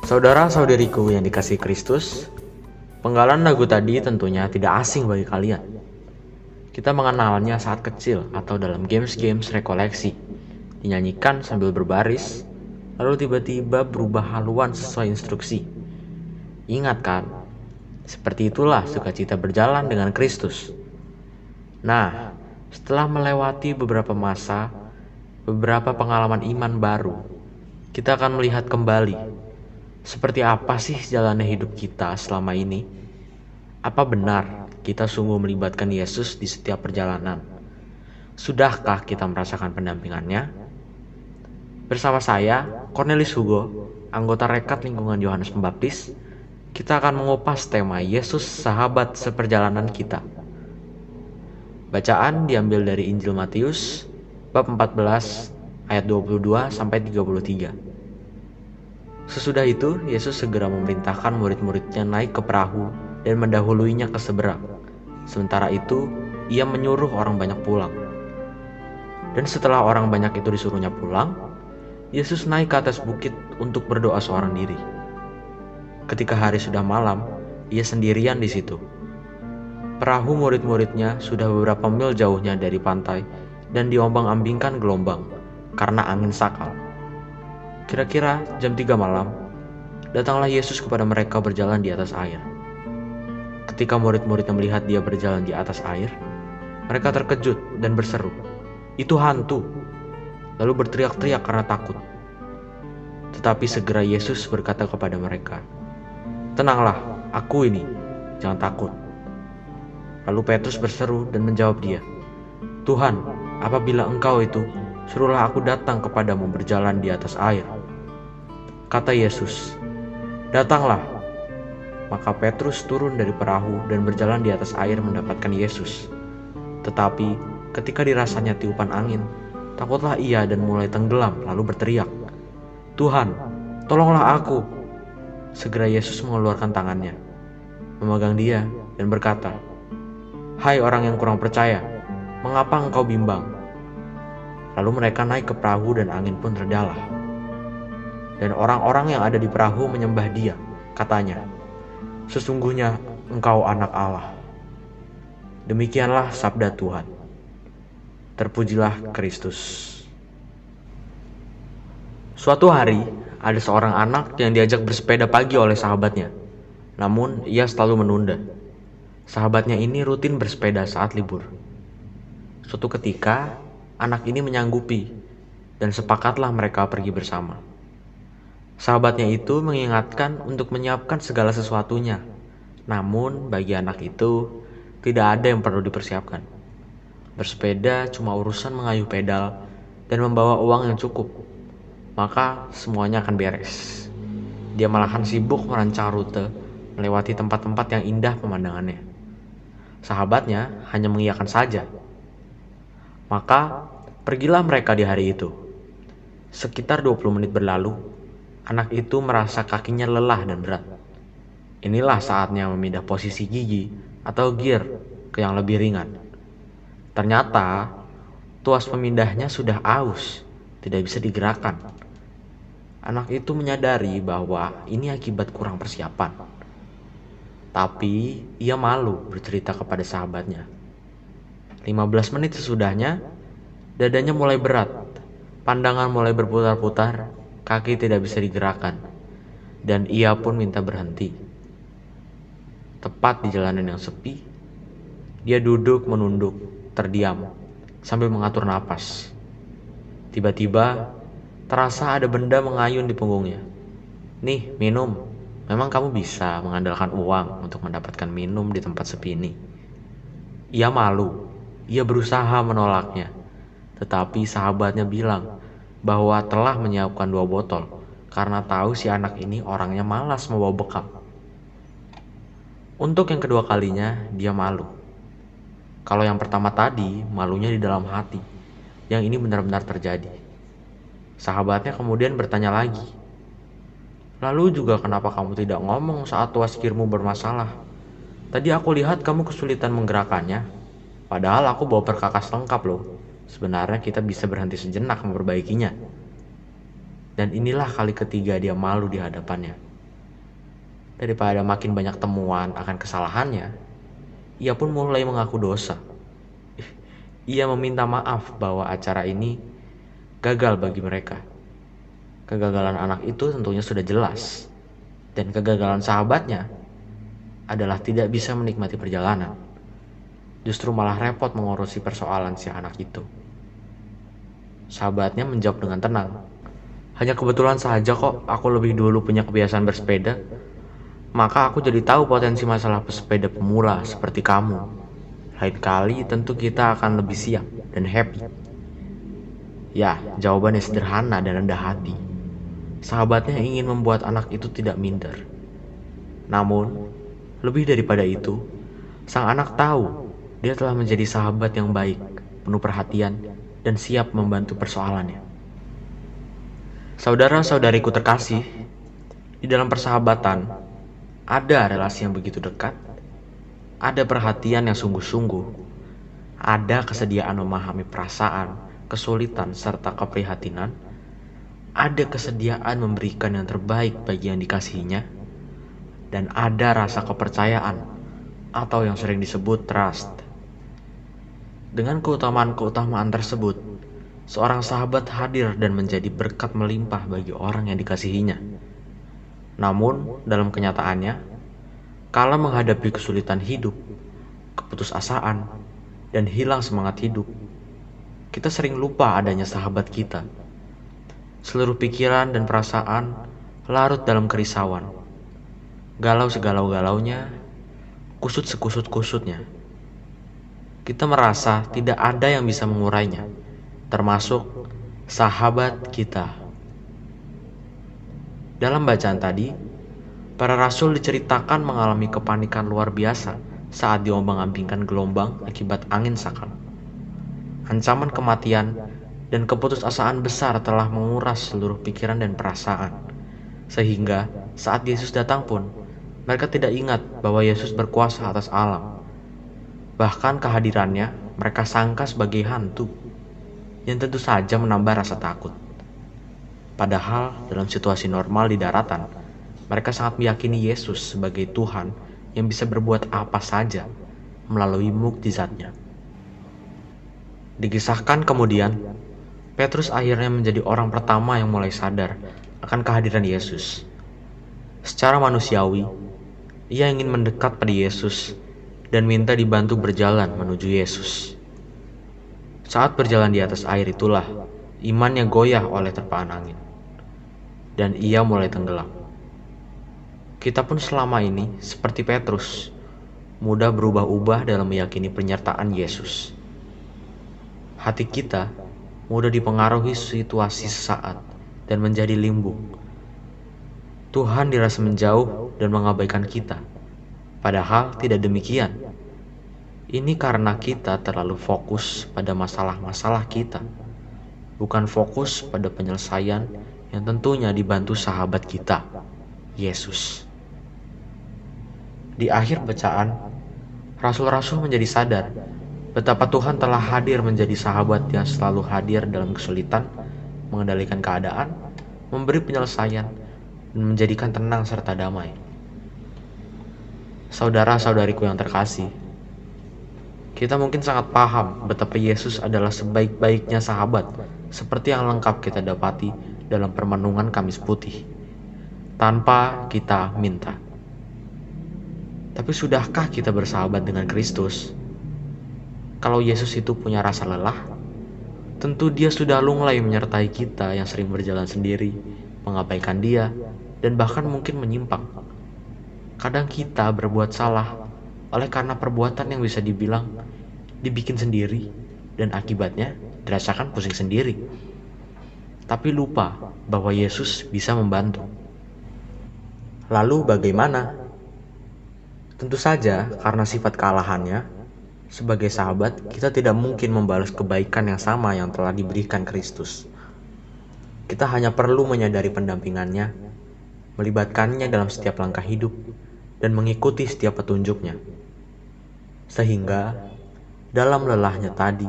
Saudara-saudariku yang dikasihi Kristus, penggalan lagu tadi tentunya tidak asing bagi kalian. Kita mengenalnya saat kecil atau dalam games-games rekoleksi, dinyanyikan sambil berbaris, lalu tiba-tiba berubah haluan sesuai instruksi. Ingat kan? Seperti itulah sukacita berjalan dengan Kristus. Nah, setelah melewati beberapa masa, beberapa pengalaman iman baru, kita akan melihat kembali seperti apa sih jalannya hidup kita selama ini? Apa benar kita sungguh melibatkan Yesus di setiap perjalanan? Sudahkah kita merasakan pendampingannya? Bersama saya, Cornelis Hugo, anggota Rekat Lingkungan Yohanes Pembaptis, kita akan mengupas tema Yesus sahabat seperjalanan kita. Bacaan diambil dari Injil Matius, bab 14, ayat 22 sampai 33. Sesudah itu, Yesus segera memerintahkan murid-muridnya naik ke perahu dan mendahuluinya ke seberang. Sementara itu, ia menyuruh orang banyak pulang. Dan setelah orang banyak itu disuruhnya pulang, Yesus naik ke atas bukit untuk berdoa seorang diri. Ketika hari sudah malam, ia sendirian di situ. Perahu murid-muridnya sudah beberapa mil jauhnya dari pantai dan diombang-ambingkan gelombang karena angin sakal. Kira-kira jam 3 malam, datanglah Yesus kepada mereka berjalan di atas air. Ketika murid-muridnya melihat dia berjalan di atas air, mereka terkejut dan berseru, "Itu hantu!" Lalu berteriak-teriak karena takut. Tetapi segera Yesus berkata kepada mereka, "Tenanglah, aku ini, jangan takut." Lalu Petrus berseru dan menjawab dia, "Tuhan, apabila Engkau itu, suruhlah aku datang kepadamu berjalan di atas air." Kata Yesus, "Datanglah." Maka Petrus turun dari perahu dan berjalan di atas air mendapatkan Yesus. Tetapi ketika dirasanya tiupan angin, takutlah ia dan mulai tenggelam lalu berteriak, "Tuhan, tolonglah aku." Segera Yesus mengeluarkan tangannya, memegang dia dan berkata, "Hai orang yang kurang percaya, mengapa engkau bimbang?" Lalu mereka naik ke perahu dan angin pun redalah. Dan orang-orang yang ada di perahu menyembah dia, katanya, "Sesungguhnya engkau anak Allah." Demikianlah sabda Tuhan. Terpujilah Kristus. Suatu hari, ada seorang anak yang diajak bersepeda pagi oleh sahabatnya. Namun, ia selalu menunda. Sahabatnya ini rutin bersepeda saat libur. Suatu ketika, anak ini menyanggupi, dan sepakatlah mereka pergi bersama. Sahabatnya itu mengingatkan untuk menyiapkan segala sesuatunya. Namun, bagi anak itu, tidak ada yang perlu dipersiapkan. Bersepeda cuma urusan mengayuh pedal dan membawa uang yang cukup. Maka semuanya akan beres. Dia malahan sibuk merancang rute melewati tempat-tempat yang indah pemandangannya. Sahabatnya hanya mengiyakan saja. Maka pergilah mereka di hari itu. Sekitar 20 menit berlalu, anak itu merasa kakinya lelah dan berat. Inilah saatnya memindah posisi gigi atau gear ke yang lebih ringan. Ternyata tuas pemindahnya sudah aus, tidak bisa digerakkan. Anak itu menyadari bahwa ini akibat kurang persiapan. Tapi ia malu bercerita kepada sahabatnya. 15 menit sesudahnya, dadanya mulai berat, pandangan mulai berputar-putar, kaki tidak bisa digerakkan, dan ia pun minta berhenti. Tepat di jalanan yang sepi, dia duduk menunduk, terdiam, sambil mengatur napas. Tiba-tiba, terasa ada benda mengayun di punggungnya. "Nih, minum. Memang kamu bisa mengandalkan uang untuk mendapatkan minum di tempat sepi ini." Ia malu, ia berusaha menolaknya. Tetapi sahabatnya bilang bahwa telah menyiapkan 2 botol karena tahu si anak ini orangnya malas membawa bekal. Untuk yang kedua kalinya, dia malu. Kalau yang pertama tadi, malunya di dalam hati. Yang ini benar-benar terjadi. Sahabatnya kemudian bertanya lagi, "Lalu juga kenapa kamu tidak ngomong saat tuas gearmu bermasalah? Tadi aku lihat kamu kesulitan menggerakkannya. Padahal aku bawa perkakas lengkap loh. Sebenarnya kita bisa berhenti sejenak memperbaikinya." Dan inilah kali ketiga dia malu di hadapannya. Daripada makin banyak temuan akan kesalahannya, ia pun mulai mengaku dosa. Ia meminta maaf bahwa acara ini gagal bagi mereka. Kegagalan anak itu tentunya sudah jelas, dan kegagalan sahabatnya adalah tidak bisa menikmati perjalanan. Justru malah repot mengurusi persoalan si anak itu. Sahabatnya menjawab dengan tenang, "Hanya kebetulan saja kok aku lebih dulu punya kebiasaan bersepeda. Maka aku jadi tahu potensi masalah pesepeda pemula seperti kamu. Lain kali tentu kita akan lebih siap dan happy." Ya, jawabannya sederhana dan rendah hati. Sahabatnya ingin membuat anak itu tidak minder. Namun, lebih daripada itu, sang anak tahu dia telah menjadi sahabat yang baik, penuh perhatian, dan siap membantu persoalannya. Saudara-saudariku terkasih, di dalam persahabatan, ada relasi yang begitu dekat, ada perhatian yang sungguh-sungguh, ada kesediaan memahami perasaan, kesulitan, serta keprihatinan, ada kesediaan memberikan yang terbaik bagi yang dikasihinya, dan ada rasa kepercayaan atau yang sering disebut trust. Dengan keutamaan-keutamaan tersebut, seorang sahabat hadir dan menjadi berkat melimpah bagi orang yang dikasihinya. Namun, dalam kenyataannya, kala menghadapi kesulitan hidup, keputusasaan, dan hilang semangat hidup, kita sering lupa adanya sahabat kita. Seluruh pikiran dan perasaan larut dalam kerisauan. Galau segalau-galaunya, kusut sekusut-kusutnya. Kita merasa tidak ada yang bisa mengurainya, termasuk sahabat kita. Dalam bacaan tadi, para rasul diceritakan mengalami kepanikan luar biasa saat diombang-ambingkan gelombang akibat angin sakal. Ancaman kematian dan keputusasaan besar telah menguras seluruh pikiran dan perasaan, sehingga saat Yesus datang pun, mereka tidak ingat bahwa Yesus berkuasa atas alam. Bahkan kehadirannya mereka sangka sebagai hantu, yang tentu saja menambah rasa takut. Padahal dalam situasi normal di daratan, mereka sangat meyakini Yesus sebagai Tuhan yang bisa berbuat apa saja melalui mukjizatnya. Dikisahkan kemudian, Petrus akhirnya menjadi orang pertama yang mulai sadar akan kehadiran Yesus. Secara manusiawi, ia ingin mendekat pada Yesus dan minta dibantu berjalan menuju Yesus. Saat berjalan di atas air itulah, imannya goyah oleh terpaan angin, dan ia mulai tenggelam. Kita pun selama ini, seperti Petrus, mudah berubah-ubah dalam meyakini penyertaan Yesus. Hati kita mudah dipengaruhi situasi sesaat dan menjadi limbung. Tuhan dirasa menjauh dan mengabaikan kita. Padahal tidak demikian. Ini karena kita terlalu fokus pada masalah-masalah kita, bukan fokus pada penyelesaian yang tentunya dibantu sahabat kita, Yesus. Di akhir bacaan, rasul-rasul menjadi sadar betapa Tuhan telah hadir menjadi sahabat yang selalu hadir dalam kesulitan, mengendalikan keadaan, memberi penyelesaian, dan menjadikan tenang serta damai. Saudara-saudariku yang terkasih, kita mungkin sangat paham betapa Yesus adalah sebaik-baiknya sahabat, seperti yang lengkap kita dapati dalam permenungan Kamis Putih, tanpa kita minta. Tapi sudahkah kita bersahabat dengan Kristus? Kalau Yesus itu punya rasa lelah, tentu Dia sudah lunglai menyertai kita yang sering berjalan sendiri, mengabaikan Dia, dan bahkan mungkin menyimpang. Kadang kita berbuat salah oleh karena perbuatan yang bisa dibilang dibikin sendiri dan akibatnya dirasakan pusing sendiri. Tapi lupa bahwa Yesus bisa membantu. Lalu bagaimana? Tentu saja karena sifat kealahannya, sebagai sahabat kita tidak mungkin membalas kebaikan yang sama yang telah diberikan Kristus. Kita hanya perlu menyadari pendampingannya, melibatkannya dalam setiap langkah hidup, dan mengikuti setiap petunjuknya. Sehingga dalam lelahnya tadi,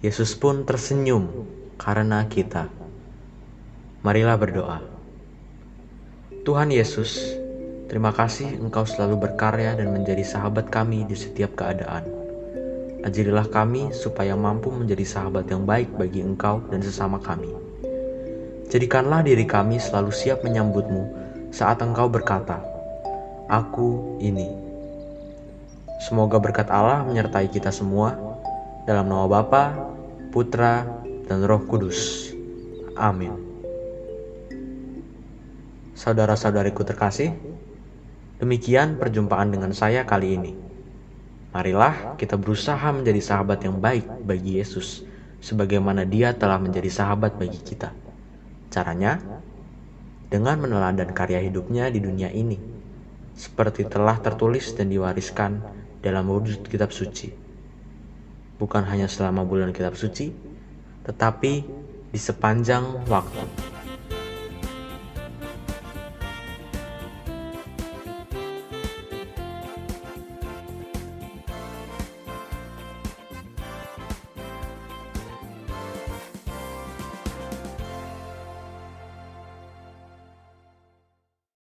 Yesus pun tersenyum karena kita. Marilah berdoa. Tuhan Yesus, Terima kasih Engkau selalu berkarya dan menjadi sahabat kami di setiap keadaan. Ajarilah kami supaya mampu menjadi sahabat yang baik bagi Engkau dan sesama kami. Jadikanlah diri kami selalu siap menyambut-Mu saat Engkau berkata, "Aku ini." Semoga berkat Allah menyertai kita semua, dalam nama Bapa, Putra, dan Roh Kudus. Amin. Saudara-saudariku terkasih, demikian perjumpaan dengan saya kali ini. Marilah kita berusaha menjadi sahabat yang baik bagi Yesus, sebagaimana Dia telah menjadi sahabat bagi kita. Caranya, dengan meneladani karya hidupnya di dunia ini, seperti telah tertulis dan diwariskan dalam wujud kitab suci. Bukan hanya selama bulan kitab suci, tetapi di sepanjang waktu.